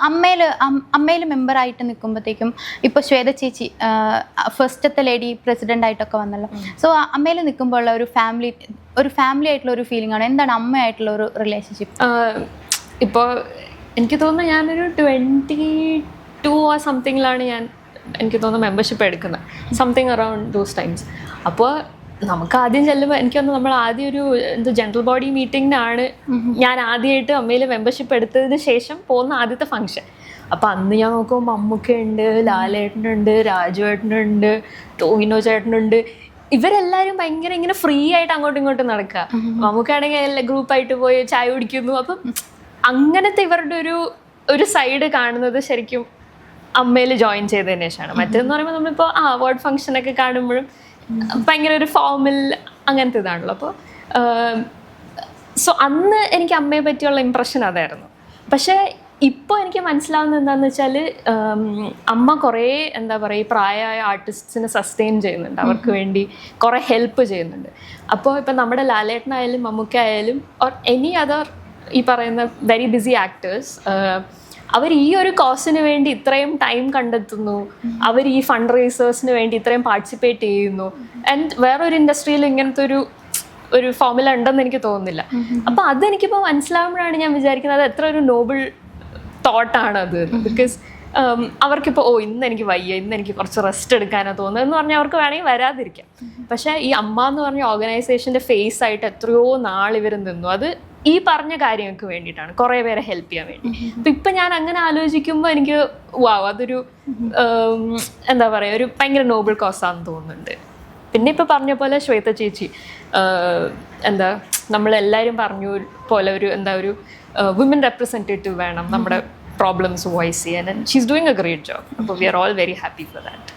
അമ്മയിൽ മെമ്പറായിട്ട് നിൽക്കുമ്പോഴത്തേക്കും ഇപ്പോൾ ശ്വേത ചേച്ചി ഫസ്റ്റത്തെ ലേഡി പ്രസിഡന്റ് ആയിട്ടൊക്കെ വന്നല്ലോ. സോ അമ്മയിൽ നിൽക്കുമ്പോൾ ഉള്ള ഒരു ഫാമിലി ആയിട്ടുള്ള ഒരു ഫീലിംഗ് ആണ്. എന്താണ് അമ്മയായിട്ടുള്ള ഒരു റിലേഷൻഷിപ്പ്? ഇപ്പോൾ എനിക്ക് തോന്നുന്നു ഞാനൊരു 22 ഓർ സംതിങ്ങിലാണ് എനിക്ക് തോന്നുന്നു മെമ്പർഷിപ്പ് എടുക്കുന്നത്, സംതിങ് അറൗണ്ട് ദോസ് ടൈംസ്. അപ്പോൾ നമുക്ക് ആദ്യം ചെല്ലുമ്പോൾ എനിക്ക് തോന്നുന്നു നമ്മൾ ആദ്യം ഒരു ജനറൽ ബോഡി മീറ്റിങ്ങിനാണ് ഞാൻ ആദ്യമായിട്ട് അമ്മയിൽ മെമ്പർഷിപ്പ് എടുത്തതിന് ശേഷം പോകുന്ന ആദ്യത്തെ ഫംഗ്ഷൻ. അപ്പോൾ അന്ന് ഞാൻ നോക്കുമ്പോൾ മമ്മൂക്കയുണ്ട്, ലാലേട്ടനുണ്ട്, രാജുവേട്ടനുണ്ട്, ടോവിനോ ചേട്ടനുണ്ട്. ഇവരെല്ലാവരും ഭയങ്കര ഇങ്ങനെ ഫ്രീ ആയിട്ട് അങ്ങോട്ടും ഇങ്ങോട്ടും നടക്കുക. മമ്മൂക്കാണെങ്കിൽ എല്ലാ ഗ്രൂപ്പായിട്ട് പോയി ചായ കുടിക്കുന്നു. അപ്പം അങ്ങനത്തെ ഇവരുടെ ഒരു സൈഡ് കാണുന്നത് ശരിക്കും അമ്മയിൽ ജോയിൻ ചെയ്തതിന് ശേഷമാണ്. മറ്റേന്ന് പറയുമ്പോൾ നമ്മളിപ്പോൾ അവാർഡ് ഫംഗ്ഷനൊക്കെ കാണുമ്പോഴും ഭയങ്കര ഒരു ഫോർമൽ അങ്ങനത്തെ ഇതാണല്ലോ. അപ്പോൾ സോ അന്ന് എനിക്ക് അമ്മയെ പറ്റിയുള്ള ഇമ്പ്രഷൻ അതായിരുന്നു. പക്ഷേ ഇപ്പോൾ എനിക്ക് മനസ്സിലാവുന്നത് എന്താണെന്ന് വെച്ചാൽ അമ്മ കുറേ എന്താ പറയുക ഈ പ്രായമായ ആർട്ടിസ്റ്റിനെ സസ്റ്റെയിൻ ചെയ്യുന്നുണ്ട്, അവർക്ക് വേണ്ടി കുറേ ഹെൽപ്പ് ചെയ്യുന്നുണ്ട്. അപ്പോൾ ഇപ്പം നമ്മുടെ ലാലേട്ടനായാലും മമ്മൂക്കായാലും ഓർ എനി അതർ ഈ പറയുന്ന വെരി ബിസി ആക്ടേഴ്സ്, അവർ ഈ ഒരു കോസിന് വേണ്ടി ഇത്രയും ടൈം കണ്ടെത്തുന്നു, അവർ ഈ ഫണ്ട് റേസേഴ്സിന് വേണ്ടി ഇത്രയും പാർട്ടിസിപ്പേറ്റ് ചെയ്യുന്നു. ആൻഡ് വേറൊരു ഇൻഡസ്ട്രിയിൽ ഇങ്ങനത്തെ ഒരു ഫോർമുല ഉണ്ടെന്ന് എനിക്ക് തോന്നുന്നില്ല. അപ്പോൾ അതെനിക്കിപ്പോൾ മനസ്സിലാവുമ്പോഴാണ് ഞാൻ വിചാരിക്കുന്നത് എത്ര ഒരു നോബിൾ തോട്ടാണത്. ബിക്കോസ് അവർക്കിപ്പോൾ ഇന്ന് എനിക്ക് വയ്യ, ഇന്ന് എനിക്ക് കുറച്ച് റെസ്റ്റ് എടുക്കാനോ തോന്നുന്നത് എന്ന് പറഞ്ഞാൽ അവർക്ക് വേണമെങ്കിൽ വരാതിരിക്കാം. പക്ഷേ ഈ അമ്മ എന്ന് പറഞ്ഞ ഓർഗനൈസേഷൻ്റെ ഫേസ് ആയിട്ട് എത്രയോ നാളിവർ നിന്നു. അത് ഈ പറഞ്ഞ കാര്യങ്ങൾക്ക് വേണ്ടിയിട്ടാണ്, കുറേ പേരെ ഹെൽപ്പ് ചെയ്യാൻ വേണ്ടി. അപ്പം ഇപ്പം ഞാൻ അങ്ങനെ ആലോചിക്കുമ്പോൾ എനിക്ക് അതൊരു എന്താ പറയുക ഒരു ഭയങ്കര നോബിൾ കോസാണെന്ന് തോന്നുന്നുണ്ട്. പിന്നെ ഇപ്പോൾ പറഞ്ഞ പോലെ ശ്വേത ചേച്ചി എന്താ നമ്മളെല്ലാവരും പറഞ്ഞു പോലെ ഒരു വിമൻ റെപ്രസെൻറ്റേറ്റീവ് വേണം നമ്മുടെ പ്രോബ്ലംസ് വോയിസ് ചെയ്യാൻ. And she is doing a great job. അപ്പോൾ we are all very happy for that.